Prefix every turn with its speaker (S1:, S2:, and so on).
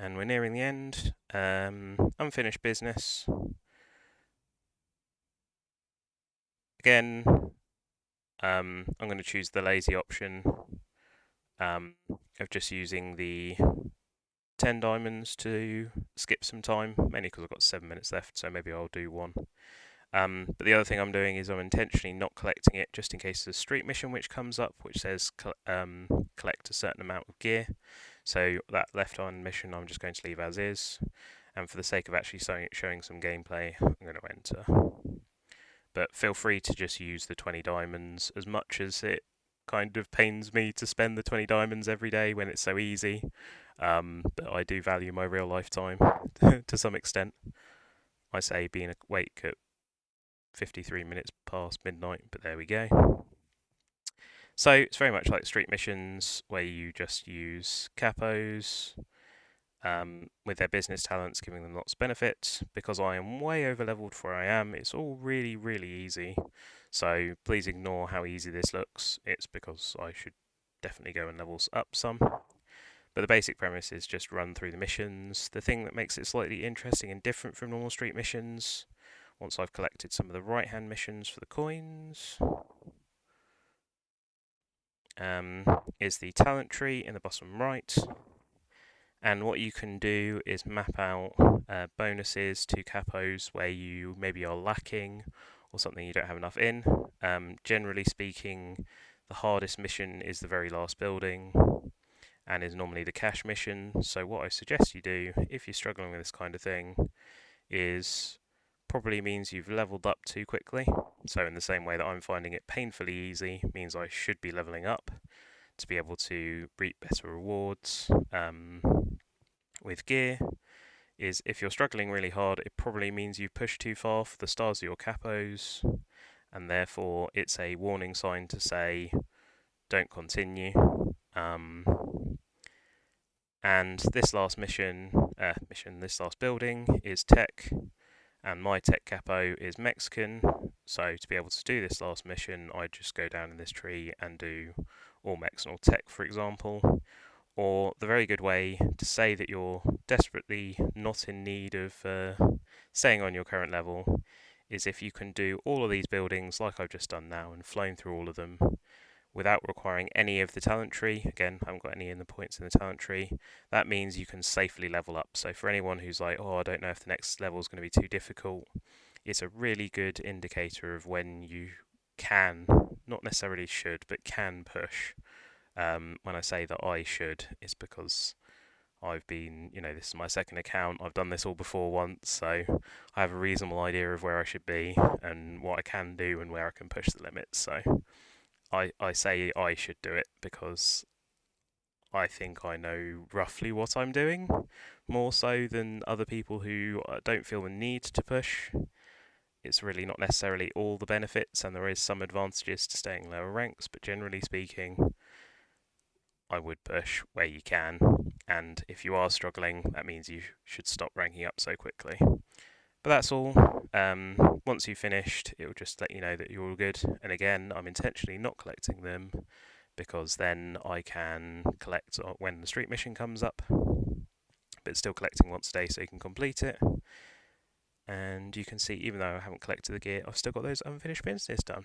S1: And we're nearing the end. Unfinished business. Again, I'm going to choose the lazy option of just using the 10 diamonds to skip some time, mainly because I've got 7 minutes left, so maybe I'll do one. But the other thing I'm doing is I'm intentionally not collecting it just in case there's a street mission which comes up which says collect a certain amount of gear. So that left-on mission I'm just going to leave as is. And for the sake of actually showing some gameplay, I'm going to enter. But feel free to just use the 20 diamonds as much as it kind of pains me to spend the 20 diamonds every day when it's so easy. But I do value my real life time to some extent. I say being awake at 53 minutes past midnight, but there we go. So it's very much like street missions where you just use capos with their business talents, giving them lots of benefits. Because I am way over leveled for where I am, it's all really, really easy. So please ignore how easy this looks. It's because I should definitely go and levels up some. But the basic premise is just run through the missions. The thing that makes it slightly interesting and different from normal street missions, once I've collected some of the right-hand missions for the coins, is the talent tree in the bottom right. And what you can do is map out bonuses to capos where you maybe are lacking or something you don't have enough in. Generally speaking, the hardest mission is the very last building and is normally the cash mission. So what I suggest you do, if you're struggling with this kind of thing, is probably means you've leveled up too quickly. So in the same way that I'm finding it painfully easy, means I should be leveling up to be able to reap better rewards. With gear, is if you're struggling really hard, it probably means you've pushed too far for the stars of your capos, and therefore it's a warning sign to say don't continue. And this last this last building is tech, and my tech capo is Mexican. So to be able to do this last mission, I just go down in this tree and do all Mexican tech, for example. Or the very good way to say that you're desperately not in need of staying on your current level is if you can do all of these buildings like I've just done now and flown through all of them without requiring any of the talent tree. Again, I haven't got any in the points in the talent tree. That means you can safely level up. So for anyone who's like, oh, I don't know if the next level is going to be too difficult, it's a really good indicator of when you can, not necessarily should, but can push. When I say that I should, it's because I've been, this is my second account. I've done this all before once, so I have a reasonable idea of where I should be and what I can do and where I can push the limits. So I say I should do it because I think I know roughly what I'm doing, more so than other people who don't feel the need to push. It's really not necessarily all the benefits, and there is some advantages to staying lower ranks, but generally speaking, I would push where you can, and if you are struggling, that means you should stop ranking up so quickly. But that's all. Once you've finished, it will just let you know that you're all good. And again, I'm intentionally not collecting them because then I can collect when the street mission comes up, but still collecting once a day so you can complete it. And you can see, even though I haven't collected the gear, I've still got those unfinished business done.